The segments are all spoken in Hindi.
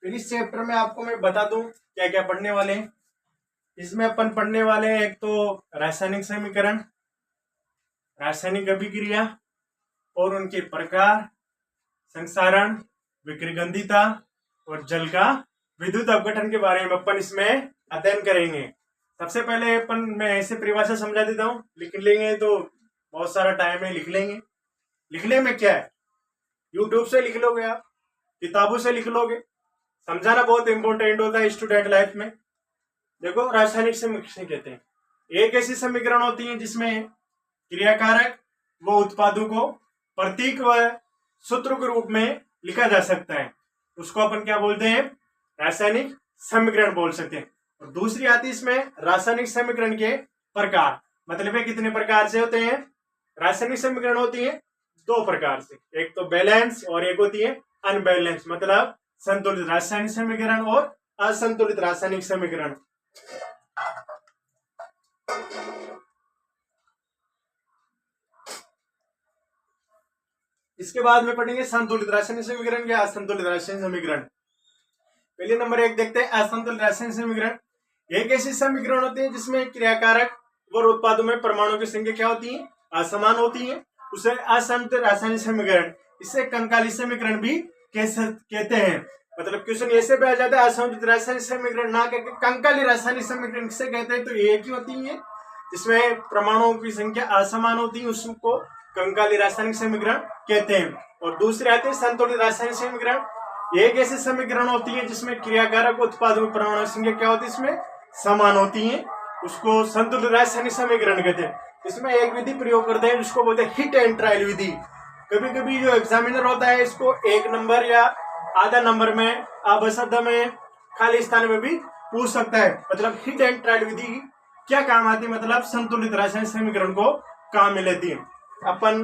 फिर इस चैप्टर में आपको मैं बता दूं क्या क्या पढ़ने वाले हैं। इसमें अपन पढ़ने वाले हैं एक तो रासायनिक समीकरण, रासायनिक अभिक्रिया और उनके प्रकार, संसारण, विकृगंधिता और जल का विद्युत अपघटन के बारे में अपन इसमें अध्ययन करेंगे। सबसे पहले अपन मैं ऐसे परिभाषा समझा देता हूँ, लिख लेंगे तो बहुत सारा टाइम है, लिख लेंगे। लिखने में क्या है, यूट्यूब से लिख लोगे, आप किताबों से लिख लोगे, समझाना बहुत इंपॉर्टेंट होता है स्टूडेंट लाइफ में। देखो, रासायनिक समीकरण कहते हैं एक ऐसी समीकरण होती है जिसमें क्रियाकारक व उत्पादों को प्रतीक व सूत्र के रूप में लिखा जा सकता है, उसको अपन क्या बोलते हैं, रासायनिक समीकरण बोल सकते हैं। और दूसरी आती है इसमें रासायनिक समीकरण के प्रकार, मतलब कितने प्रकार से होते हैं। रासायनिक समीकरण होती है दो प्रकार से, एक तो बैलेंस और एक होती है अनबैलेंस, मतलब संतुलित रासायनिक समीकरण और असंतुलित रासायनिक समीकरण। इसके बाद में पढ़ेंगे संतुलित रासायनिक समीकरण या असंतुलित रासायनिक समीकरण। पहले नंबर एक देखते हैं असंतुलित रासायनिक समीकरण। एक ऐसी समीकरण होती है जिसमें क्रियाकारक और उत्पादों में परमाणु की संख्या क्या होती है, असमान होती है, उसे असंतुलित रासायनिक समीकरण, इसे कंकाली समीकरण भी कहते हैं। मतलब क्वेश्चन ऐसे भी आ जाता है असंतुलित रासायनिक समीकरण ना कहकर कंकाली रासायनिक समीकरण किसे कहते हैं, तो एक ही होती है जिसमें परमाणुओं की संख्या असमान होती है, उसको कंकाली रासायनिक समीकरण कहते हैं। और दूसरे आते हैं संतुलित रासायनिक समीकरण। एक ऐसी समीकरण होती है जिसमें क्रियाकारक उत्पादों परमाणु संख्या क्या होती है, इसमें समान होती है, उसको संतुलित रासायनिक समीकरण कहते हैं। इसमें एक विधि प्रयोग करते हैं जिसको बोलते हैं हिट एंड ट्रायल विधि। कभी कभी जो एग्जामिनर होता है इसको एक नंबर या आधा नंबर में, अवशब्द में, खाली स्थान में भी पूछ सकता है। मतलब हिट एंड ट्रायल विधि क्या काम आती है, मतलब संतुलित रासायनिक समीकरण को काम में लेती है। अपन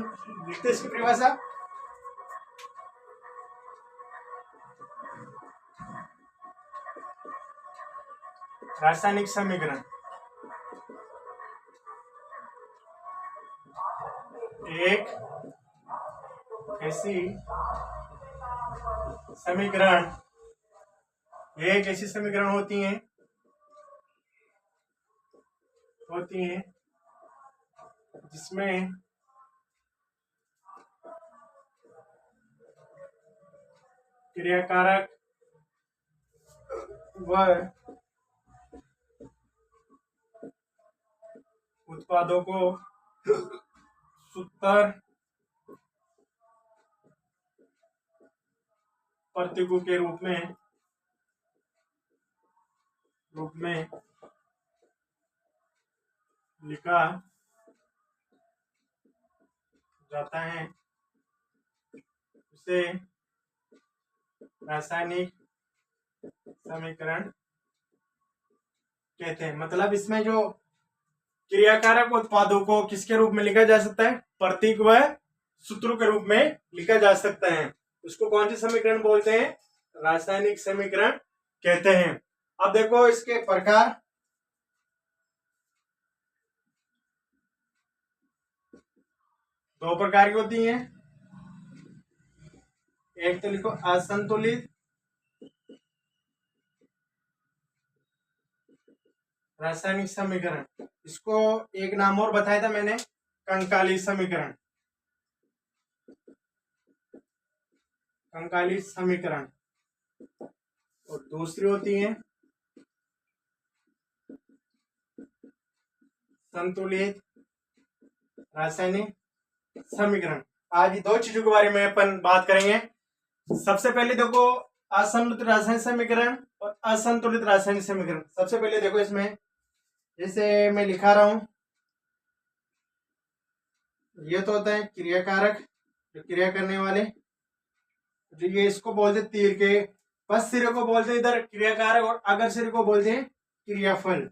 लिखते इसकी परिभाषा। रासायनिक समीकरण एक ऐसी समीकरण होती हैं जिसमें क्रियाकारक व उत्पादों को सूत्र प्रतीकों के रूप में लिखा जाता है, उसे रासायनिक समीकरण कहते हैं। मतलब इसमें जो क्रियाकारक उत्पादों को किसके रूप में लिखा जा सकता है, प्रतीक व सूत्रों के रूप में लिखा जा सकता है, उसको कौन सी समीकरण बोलते हैं, रासायनिक समीकरण कहते हैं। अब देखो इसके प्रकार। दो प्रकार की होती हैं, एक तो लिखो असंतुलित रासायनिक समीकरण, इसको एक नाम और बताया था मैंने, कंकाली समीकरण। कंकाली समीकरण। और दूसरी होती है संतुलित रासायनिक समीकरण। आज दो चीजों के बारे में अपन बात करेंगे। सबसे पहले देखो असंतुलित रासायनिक समीकरण और असंतुलित रासायनिक समीकरण। सबसे पहले देखो इसमें जैसे मैं लिखा रहा हूं, ये तो होता है क्रियाकारक, जो क्रिया करने वाले, जो ये इसको बोलते तीर के पस सिरे को बोलते इधर क्रियाकारक और अगर सिरे को बोलते हैं क्रियाफल।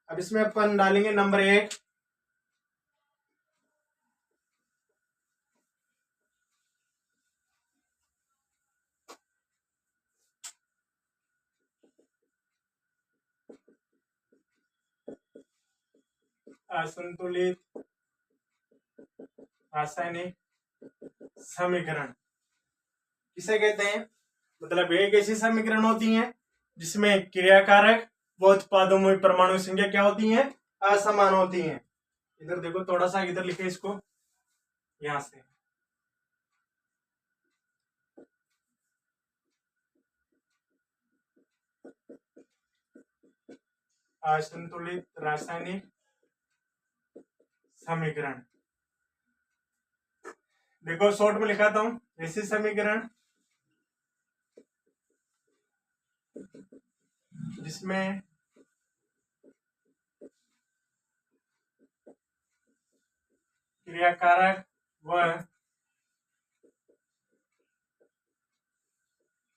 अब इसमें अपन डालेंगे नंबर एक, असंतुलित रासायनिक समीकरण। किसे कहते हैं? मतलब एक ऐसी समीकरण होती है जिसमें क्रियाकारक व उत्पादों में परमाणु संख्या क्या होती है? असमान होती है। इधर देखो, थोड़ा सा इधर लिखे इसको, यहां से असंतुलित रासायनिक समीकरण। देखो शॉर्ट में लिखाता हूं, ऐसी समीकरण जिसमें क्रियाकारक व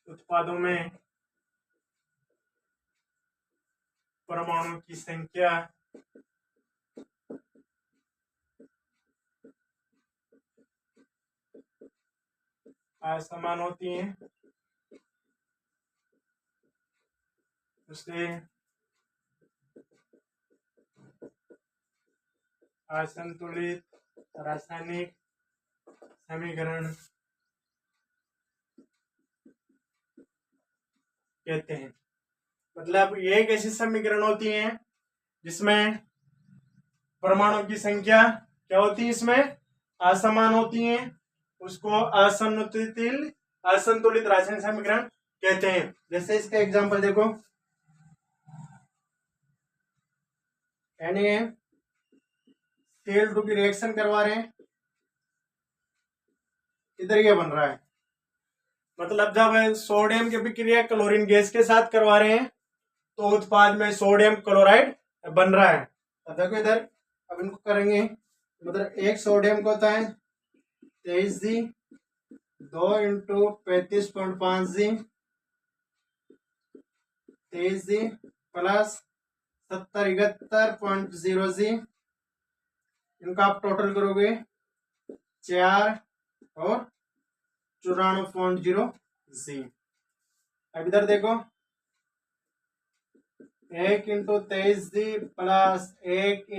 उत्पादों में परमाणु की संख्या असमान होती है, उसे असंतुलित रासायनिक समीकरण कहते हैं। मतलब ये एक ऐसी समीकरण होती है जिसमें परमाणु की संख्या क्या होती है? इसमें असमान होती है, उसको असंतुलित रासायनिक समीकरण कहते हैं। जैसे इसका एग्जांपल देखो, Cl2 की रिएक्शन करवा रहे हैं, इधर ये बन रहा है। मतलब जब सोडियम की अभिक्रिया क्लोरीन गैस के साथ करवा रहे हैं तो उत्पाद में सोडियम क्लोराइड बन रहा है। अब देखो इधर, अब इनको करेंगे, मतलब एक सोडियम को होता है 23G, 2 × 35.5G, 23G plus 7071.0G, इनका आप टोटल करोगे 4 और 94.0G। अब इधर देखो, 1 × 23G plus 1 ×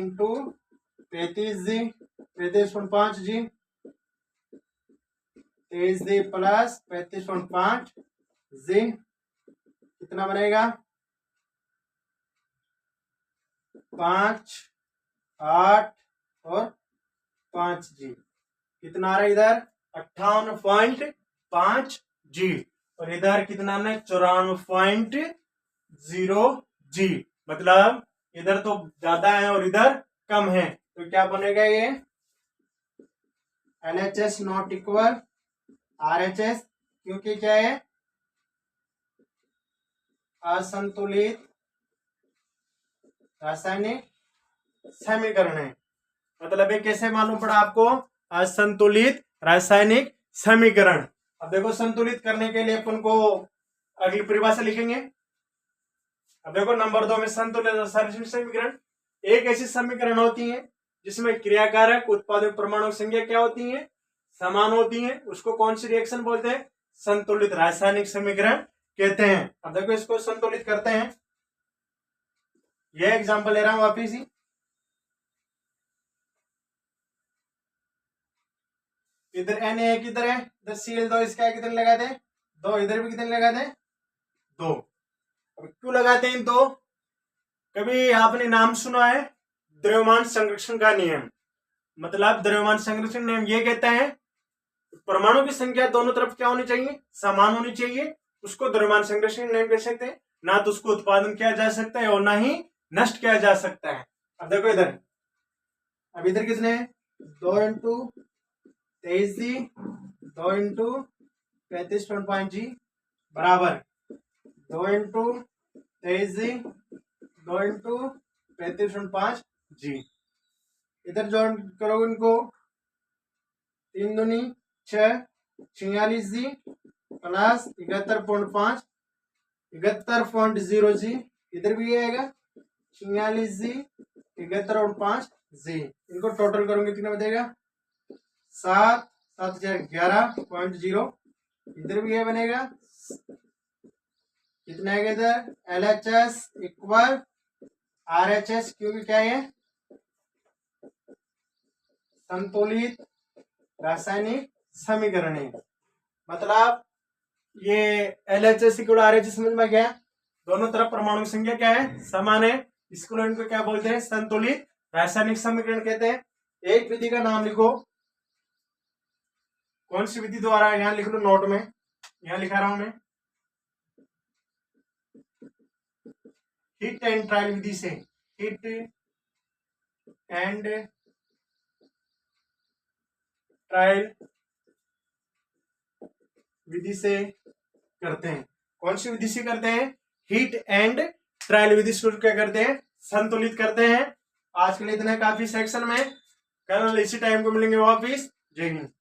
35G, 35.5G, 23G plus 35.5G, कितना बनेगा? 5, 8 और 5G, कितना आ रहा है इधर? 58.5G, और इधर कितना है? 94.0G। मतलब इधर तो ज्यादा है और इधर कम है, तो क्या बनेगा? ये LHS नॉट इक्वल RHS, क्योंकि क्या है? असंतुलित रासायनिक समीकरण है। मतलब ये कैसे मालूम पड़ा आपको? असंतुलित रासायनिक समीकरण। अब देखो, संतुलित करने के लिए अपन को अगली परिभाषा लिखेंगे। अब देखो नंबर 2 में संतुलित रासायनिक समीकरण एक ऐसी समीकरण होती है जिसमें क्रियाकारक उत्पादक परमाणु संख्या क्या होती है? समान होती है, उसको कौन सी रिएक्शन बोलते हैं? संतुलित रासायनिक समीकरण कहते हैं। अब देखो इसको संतुलित करते हैं, यह एग्जांपल ले रहा हूं वापिस ही। इधर Na किधर है? इधर Cl2, इसका कितने लगा दे? 2, इधर भी कितने लगा दे? 2। अब क्यों लगाते हैं 2? कभी आपने नाम सुना है द्रव्यमान संरक्षण का नियम? मतलब द्रव्यमान संरक्षण नियम ये कहता है परमाणु की संख्या दोनों तरफ क्या होनी चाहिए? समान होनी चाहिए, उसको द्रव्यमान संरक्षण नियम कह सकते हैं। ना तो उसको उत्पादन किया जा सकता है और ना ही नष्ट किया जा सकता है। अब देखो इधर, अब इधर कितने हैं? 2 × 23G, 2 × 35.5G बराबर 2 × 23G, 2 × 35.5G। इधर जॉइन करो इनको, 3 दूनी 6, 46G प्लस 71.5, 71.0G, इधर भी आएगा 46G, 71.5G। इनको टोटल करूंगे कितना बनेगा? 7, 7011.0, इधर भी ये बनेगा कितना आएगा इधर? LHS इक्वल RHS, क्योंकि क्या है? संतुलित रासायनिक समीकरण है। मतलब ये LHS = RH समझ में गया। दोनों तरफ परमाणु संख्या क्या है, समान है। इसको इनको क्या बोलते हैं, संतुलित रासायनिक समीकरण कहते हैं। एक विधि का नाम लिखो, कौन सी विधि द्वारा, यहां लिख लो नोट में, यहां लिखा रहा हूं मैं, हिट एंड ट्रायल विधि से, हिट एंड ट्रायल विधि से करते हैं। कौन सी विधि से करते हैं, हिट एंड ट्रायल विधि से क्या करते हैं, संतुलित करते हैं। आज के लिए इतना काफी सेक्शन में, कल इसी टाइम को मिलेंगे वापिस। जय हिंद।